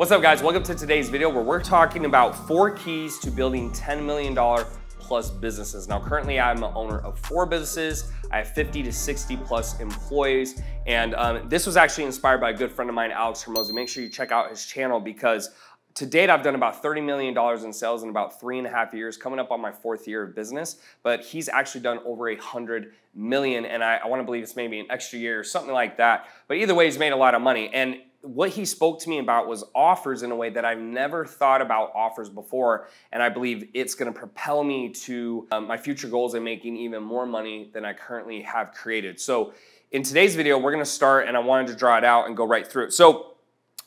What's up, guys? Welcome to today's video where we're talking about 4 keys to building $10 million plus businesses. Now, currently I'm the owner of 4 businesses. I have 50 to 60 plus employees. And this was actually inspired by a good friend of mine, Alex Hermosi. Make sure you check out his channel because to date, I've done about $30 million in sales in about 3.5 years, coming up on my 4th year of business, but he's actually done over 100 million. And I want to believe it's maybe an extra year or something like that. But either way, he's made a lot of money. And what he spoke to me about was offers in a way that I've never thought about offers before. And I believe it's going to propel me to my future goals and making even more money than I currently have created. So in today's video, we're going to start, and I wanted to draw it out and go right through it. So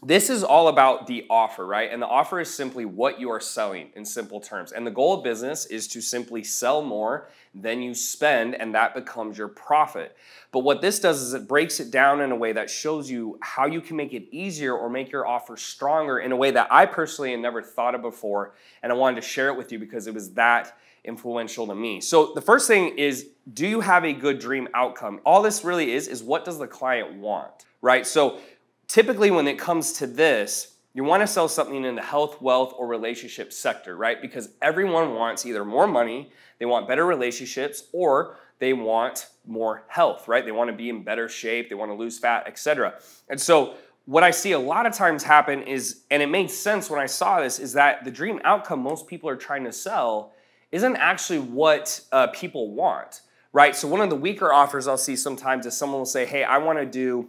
this is all about the offer, right? And the offer is simply what you are selling in simple terms. And the goal of business is to simply sell more than you spend, and that becomes your profit. But what this does is it breaks it down in a way that shows you how you can make it easier or make your offer stronger in a way that I personally had never thought of before. And I wanted to share it with you because it was that influential to me. So the first thing is, do you have a good dream outcome? All this really is what does the client want, right? So typically when it comes to this, you want to sell something in the health, wealth, or relationship sector, right? Because everyone wants either more money, they want better relationships, or they want more health, right? They want to be in better shape, they want to lose fat, etc. And so what I see a lot of times happen is, and it made sense when I saw this, is that the dream outcome most people are trying to sell isn't actually what people want, right? So one of the weaker offers I'll see sometimes is someone will say, hey, I want to do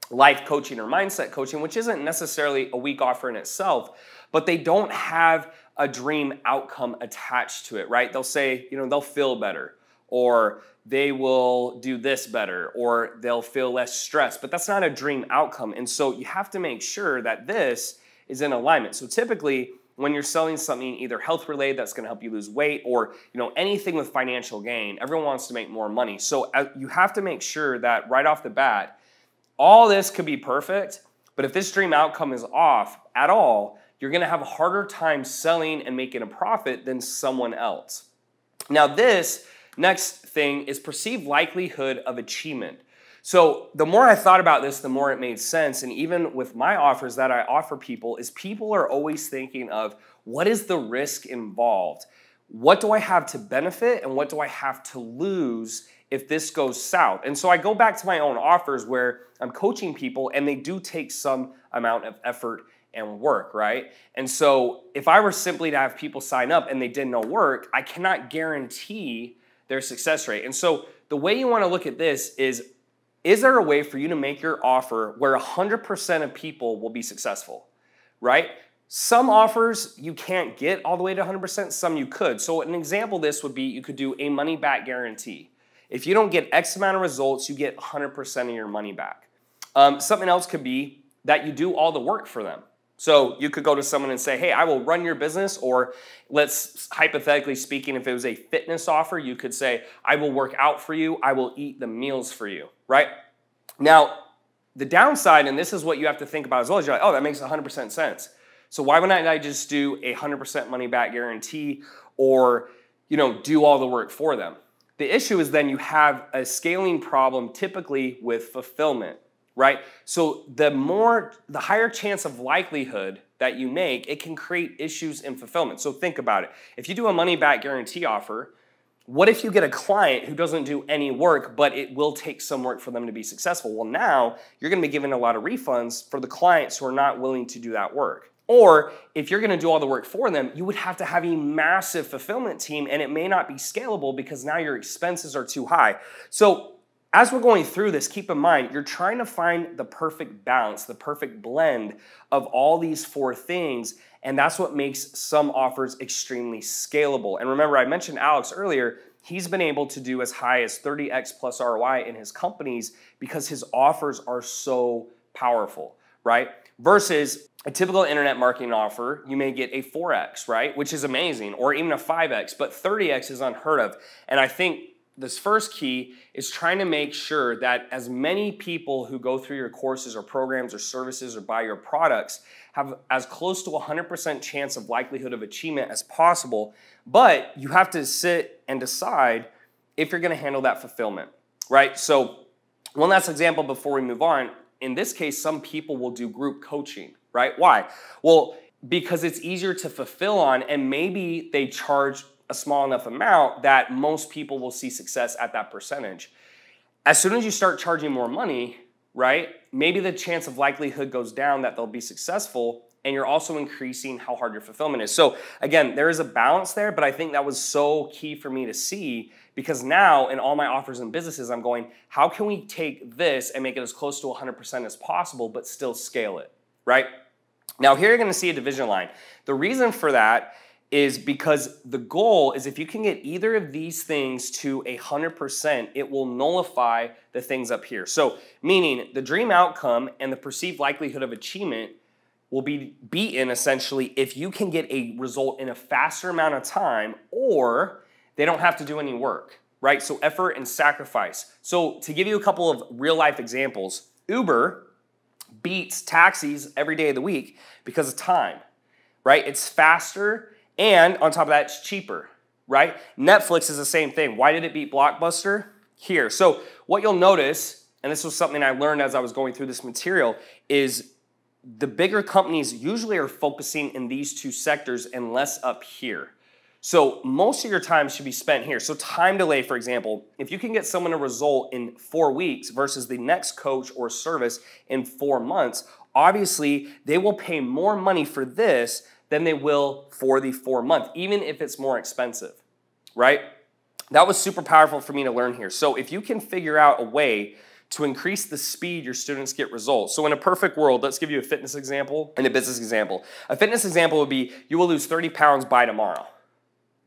life coaching or mindset coaching, which isn't necessarily a weak offer in itself, but they don't have a dream outcome attached to it, right? They'll say, they'll feel better, or they will do this better, or they'll feel less stressed, but that's not a dream outcome. And so you have to make sure that this is in alignment. So typically when you're selling something either health related that's going to help you lose weight, or anything with financial gain, everyone wants to make more money. So you have to make sure that right off the bat, all this could be perfect, but if this dream outcome is off at all, you're going to have a harder time selling and making a profit than someone else. Now, this next thing is perceived likelihood of achievement. So the more I thought about this, the more it made sense. And even with my offers that I offer people, is people are always thinking of what is the risk involved? What do I have to benefit and what do I have to lose if this goes south? And so I go back to my own offers where I'm coaching people and they do take some amount of effort and work, right? And so if I were simply to have people sign up and they did no work, I cannot guarantee their success rate. And so the way you want to look at this is there a way for you to make your offer where 100% of people will be successful, right? Some offers you can't get all the way to 100%, some you could. So an example of this would be you could do a money back guarantee. If you don't get X amount of results, you get 100% of your money back. Something else could be that you do all the work for them. So you could go to someone and say, hey, I will run your business, or let's hypothetically speaking, if it was a fitness offer, you could say, I will work out for you, I will eat the meals for you, right? Now, the downside, and this is what you have to think about as well, is you're like, oh, that makes 100% sense. So why would I just do a 100% money back guarantee or, do all the work for them? The issue is then you have a scaling problem typically with fulfillment, right? So the higher chance of likelihood that you make, it can create issues in fulfillment. So think about it. If you do a money back guarantee offer, what if you get a client who doesn't do any work, but it will take some work for them to be successful? Well, now you're going to be giving a lot of refunds for the clients who are not willing to do that work. Or if you're going to do all the work for them, you would have to have a massive fulfillment team, and it may not be scalable because now your expenses are too high. So as we're going through this, keep in mind, you're trying to find the perfect balance, the perfect blend of all these 4 things, and that's what makes some offers extremely scalable. And remember, I mentioned Alex earlier. He's been able to do as high as 30x plus ROI in his companies because his offers are so powerful, right? Versus a typical internet marketing offer, you may get a 4x, right? Which is amazing, or even a 5x, but 30x is unheard of. And I think this first key is trying to make sure that as many people who go through your courses or programs or services or buy your products have as close to 100% chance of likelihood of achievement as possible, but you have to sit and decide if you're going to handle that fulfillment, right? So one last example before we move on. In this case, some people will do group coaching, right? Why? Well, because it's easier to fulfill on, and maybe they charge a small enough amount that most people will see success at that percentage. As soon as you start charging more money, right, maybe the chance of likelihood goes down that they'll be successful, and you're also increasing how hard your fulfillment is. So again, there is a balance there, but I think that was so key for me to see, because now in all my offers and businesses, I'm going, how can we take this and make it as close to 100% as possible, but still scale it, right? Now here you're gonna see a division line. The reason for that is because the goal is if you can get either of these things to 100%, it will nullify the things up here. So meaning the dream outcome and the perceived likelihood of achievement will be beaten essentially if you can get a result in a faster amount of time, or they don't have to do any work, right? So effort and sacrifice. So to give you a couple of real life examples, Uber beats taxis every day of the week because of time, right? It's faster, and on top of that, it's cheaper, right? Netflix is the same thing. Why did it beat Blockbuster? Here. So what you'll notice, and this was something I learned as I was going through this material, is the bigger companies usually are focusing in these two sectors and less up here. So most of your time should be spent here. So time delay, for example, if you can get someone a result in 4 weeks versus the next coach or service in 4 months, obviously they will pay more money for this than they will for the 4 month, even if it's more expensive, right? That was super powerful for me to learn here. So if you can figure out a way to increase the speed your students get results. So in a perfect world, let's give you a fitness example and a business example. A fitness example would be you will lose 30 pounds by tomorrow,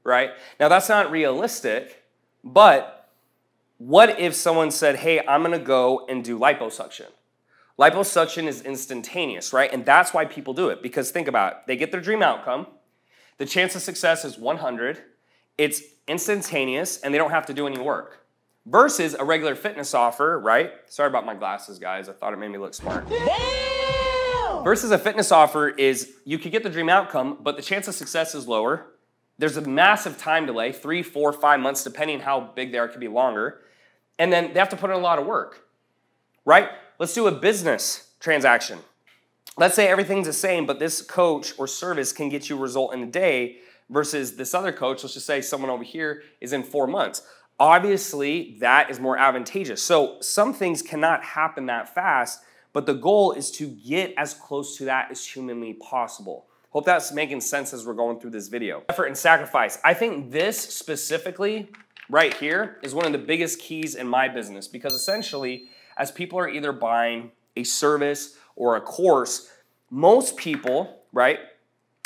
right? Now that's not realistic, but what if someone said, hey, I'm gonna go and do liposuction? Liposuction is instantaneous, right? And that's why people do it, because think about it. They get their dream outcome. The chance of success is 100. It's instantaneous, and they don't have to do any work. Versus a regular fitness offer, right? Sorry about my glasses, guys. I thought it made me look smart. Damn! Versus a fitness offer is you could get the dream outcome, but the chance of success is lower. There's a massive time delay, 3, 4, 5 months, depending how big they are, it could be longer. And then they have to put in a lot of work, right? Let's do a business transaction. Let's say everything's the same, but this coach or service can get you a result in a day versus this other coach, let's just say someone over here, is in 4 months. Obviously, that is more advantageous. So some things cannot happen that fast, but the goal is to get as close to that as humanly possible. Hope that's making sense as we're going through this video. Effort and sacrifice. I think this specifically right here is one of the biggest keys in my business, because essentially, as people are either buying a service or a course, most people, right,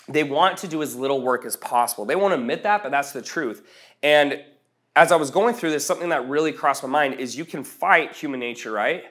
they want to do as little work as possible. They won't admit that, but that's the truth. And as I was going through this, something that really crossed my mind is you can fight human nature, right?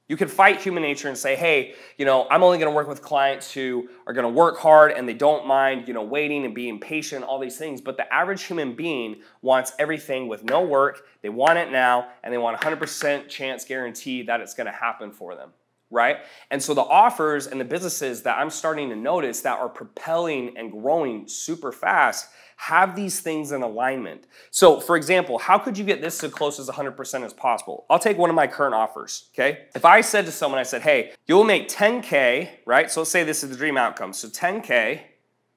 You can fight human nature and say, hey, I'm only gonna work with clients who are gonna work hard and they don't mind, waiting and being patient, all these things. But the average human being wants everything with no work. They want it now, and they want 100% chance guarantee that it's gonna happen for them, right? And so the offers and the businesses that I'm starting to notice that are propelling and growing super fast have these things in alignment. So for example, how could you get this as close as 100% as possible? I'll take one of my current offers, okay? If I said to someone, I said, hey, you'll make 10K, right? So let's say this is the dream outcome. So 10K,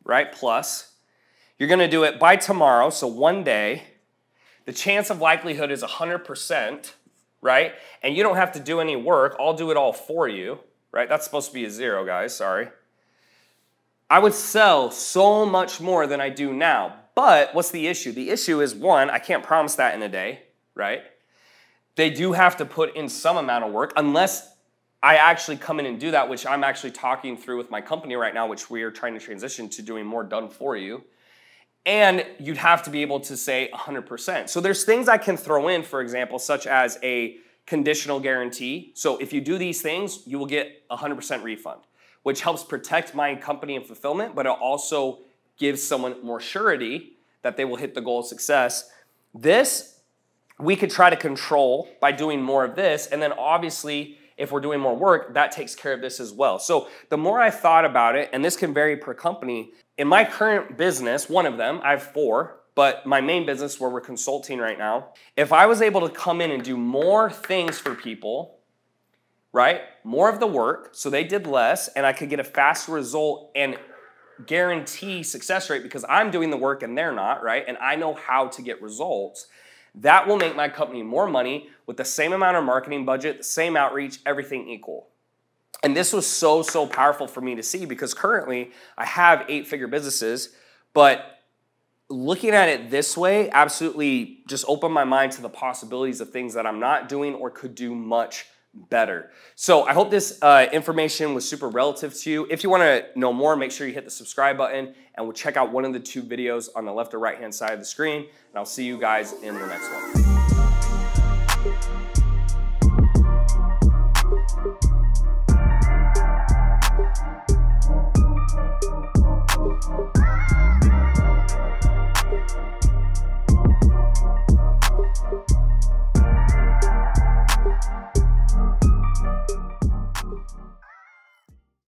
right, plus. You're gonna do it by tomorrow, so 1 day. The chance of likelihood is 100%, right? And you don't have to do any work. I'll do it all for you, right? That's supposed to be a 0, guys, sorry. I would sell so much more than I do now. But what's the issue? The issue is, one, I can't promise that in a day, right? They do have to put in some amount of work, unless I actually come in and do that, which I'm actually talking through with my company right now, which we are trying to transition to doing more done for you. And you'd have to be able to say 100%. So there's things I can throw in, for example, such as a conditional guarantee. So if you do these things, you will get 100% refund, which helps protect my company and fulfillment, but it also gives someone more surety that they will hit the goal of success. This, we could try to control by doing more of this, and then obviously, if we're doing more work, that takes care of this as well. So the more I thought about it, and this can vary per company, in my current business, one of them, I have 4, but my main business where we're consulting right now, if I was able to come in and do more things for people, right? More of the work, so they did less, and I could get a faster result and guarantee success rate because I'm doing the work and they're not, right? And I know how to get results. That will make my company more money with the same amount of marketing budget, the same outreach, everything equal. And this was so, so powerful for me to see because currently I have 8-figure businesses, but looking at it this way absolutely just opened my mind to the possibilities of things that I'm not doing or could do much better. So I hope this information was super relative to you. If you want to know more, make sure you hit the subscribe button and we'll check out one of the 2 videos on the left or right hand side of the screen. And I'll see you guys in the next one.